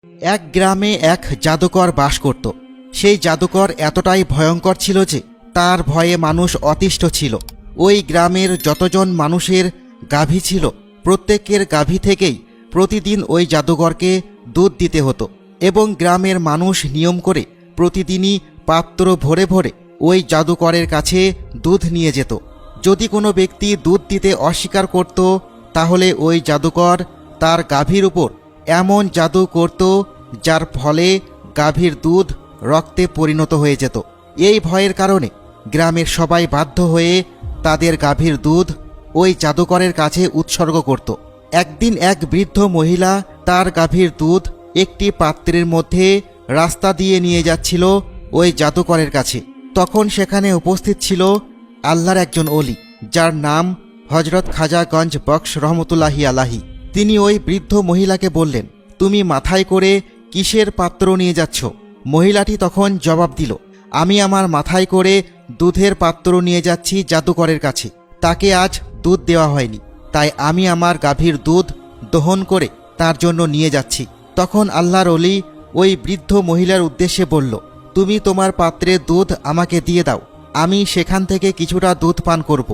এক গ্রামে এক জাদুকর বাস করত। সেই জাদুকর এতটাই ভয়ঙ্কর ছিল যে তার ভয়ে মানুষ অতিষ্ঠ ছিল। ওই গ্রামের যতজন মানুষের গাভী ছিল প্রত্যেকের গাভী থেকেই প্রতিদিন ওই জাদুকরকে দুধ দিতে হতো এবং গ্রামের মানুষ নিয়ম করে প্রতিদিনই পাত্র ভরে ভরে ওই জাদুকরের কাছে দুধ নিয়ে যেত। যদি কোনো ব্যক্তি দুধ দিতে অস্বীকার করত তাহলে ওই জাদুকর তার গাভীর উপর এমন জাদু করত যার ফলে গাভীর দুধ রক্তে পরিণত হয়ে যেত। এই ভয়ের কারণে গ্রামের সবাই বাধ্য হয়ে তাদের গাভীর দুধ ওই জাদুকরের কাছে উৎসর্গ করত। একদিন এক বৃদ্ধ মহিলা তার গাভীর দুধ একটি পাত্রের মধ্যে রাস্তা দিয়ে নিয়ে যাচ্ছিল ওই জাদুকরের কাছে। তখন সেখানে উপস্থিত ছিল আল্লাহর একজন ওলি, যার নাম হজরত খাজা গঞ্জ বক্স রহমতুল্লাহি আলাহি। তিনি ওই বৃদ্ধ মহিলাকে বললেন, তুমি মাথায় করে কিসের পাত্র নিয়ে যাচ্ছ? মহিলাটি তখন জবাব দিল, আমি আমার মাথায় করে দুধের পাত্র নিয়ে যাচ্ছি জাদুকরের কাছে। তাকে আজ দুধ দেওয়া হয়নি, তাই আমি আমার গাভীর দুধ দহন করে তার জন্য নিয়ে যাচ্ছি। তখন আল্লাহর ওলি ওই বৃদ্ধ মহিলার উদ্দেশ্যে বলল, তুমি তোমার পাত্রে দুধ আমাকে দিয়ে দাও, আমি সেখান থেকে কিছুটা দুধ পান করব।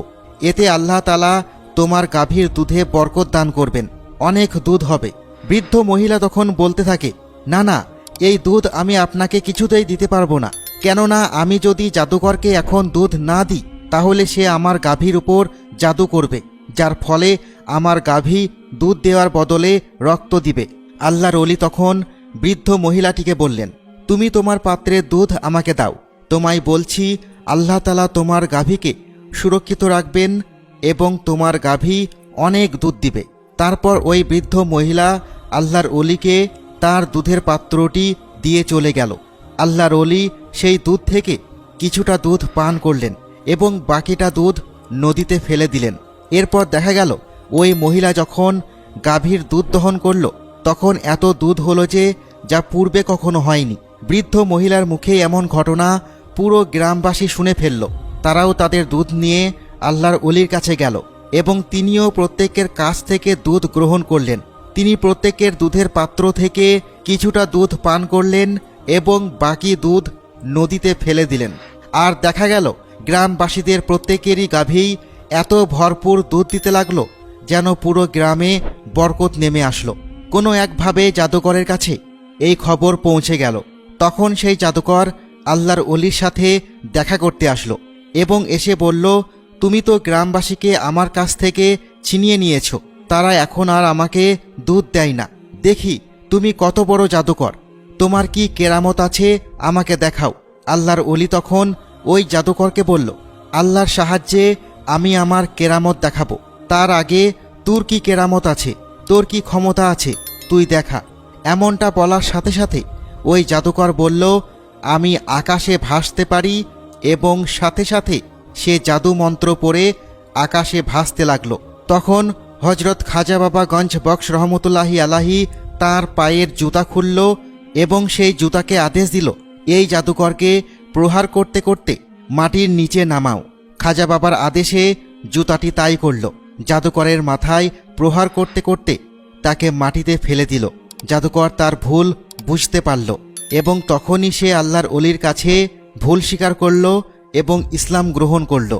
এতে আল্লাহ তাআলা তোমার গাভীর দুধে বরকত দান করবেন, অনেক দুধ হবে। বৃদ্ধ মহিলা তখন বলতে থাকে, না না, এই দুধ আমি আপনাকে কিছুতেই দিতে পারবো না, কেননা আমি যদি জাদুকরকে এখন দুধ না দিই তাহলে সে আমার গাভীর উপর জাদু করবে, যার ফলে আমার গাভী দুধ দেওয়ার বদলে রক্ত দিবে। আল্লাহর ওলি তখন বৃদ্ধ মহিলাটিকে বললেন, তুমি তোমার পাত্রে দুধ আমাকে দাও, তোমায় বলছি আল্লাহ তাআলা তোমার গাভীকে সুরক্ষিত রাখবেন এবং তোমার গাভী অনেক দুধ দিবে। তারপর ওই বৃদ্ধ মহিলা আল্লাহর ওলিকে তার দুধের পাত্রটি দিয়ে চলে গেল। আল্লাহর ওলি সেই দুধ থেকে কিছুটা দুধ পান করলেন এবং বাকিটা দুধ নদীতে ফেলে দিলেন। এরপর দেখা গেল ওই মহিলা যখন গাভীর দুধ দহন করল তখন এত দুধ হলো যে যা পূর্বে কখনো হয়নি। বৃদ্ধ মহিলার মুখে এমন ঘটনা পুরো গ্রামবাসী শুনে ফেলল। তারাও তাদের দুধ নিয়ে আল্লাহর ওলির কাছে গেল এবং তিনিও প্রত্যেকের কাছ থেকে দুধ গ্রহণ করলেন। তিনি প্রত্যেকের দুধের পাত্র থেকে কিছুটা দুধ পান করলেন এবং বাকি দুধ নদীতে ফেলে দিলেন। আর দেখা গেল গ্রামবাসীদের প্রত্যেকেরই গাভী এত ভরপুর দুধ দিতে লাগলো যেন পুরো গ্রামে বরকত নেমে আসলো। কোনো একভাবে জাদুকরের কাছে এই খবর পৌঁছে গেল। তখন সেই জাদুকর আল্লাহর ওলির সাথে দেখা করতে আসলো এবং এসে বলল, তুমি তো গ্রামবাসীকে আমার কাছ থেকে ছিনিয়ে নিয়েছ, তারা এখন আর আমাকে দুধ দেয় না। দেখি তুমি কত বড় জাদুকর, তোমার কি কেরামত আছে আমাকে দেখাও। আল্লাহর ওলি তখন ওই জাদুকরকে বলল, আল্লাহর সাহায্যে আমি আমার কেরামত দেখাবো, তার আগে তোর কি কেরামত আছে, তোর কি ক্ষমতা আছে তুই দেখা। এমনটা বলার সাথে সাথে ওই জাদুকর বলল, আমি আকাশে ভাসতে পারি, এবং সাথে সাথে সে জাদু মন্ত্র পড়ে আকাশে ভাসতে লাগলো। তখন হজরত খাজা বাবা গঞ্জ বক্স রহমতুল্লাহি আলাহি তার পায়ের জুতা খুলল এবং সেই জুতাকে আদেশ দিল, এই জাদুকরকে প্রহার করতে করতে মাটির নিচে নামাও। খাজা বাবার আদেশে জুতাটি তাই করল। জাদুকরের মাথায় প্রহার করতে করতে তাকে মাটিতে ফেলে দিল। জাদুকর তার ভুল বুঝতে পারল এবং তখনই সে আল্লাহর ওলির কাছে ভুল স্বীকার করল এবং ইসলাম গ্রহণ করল।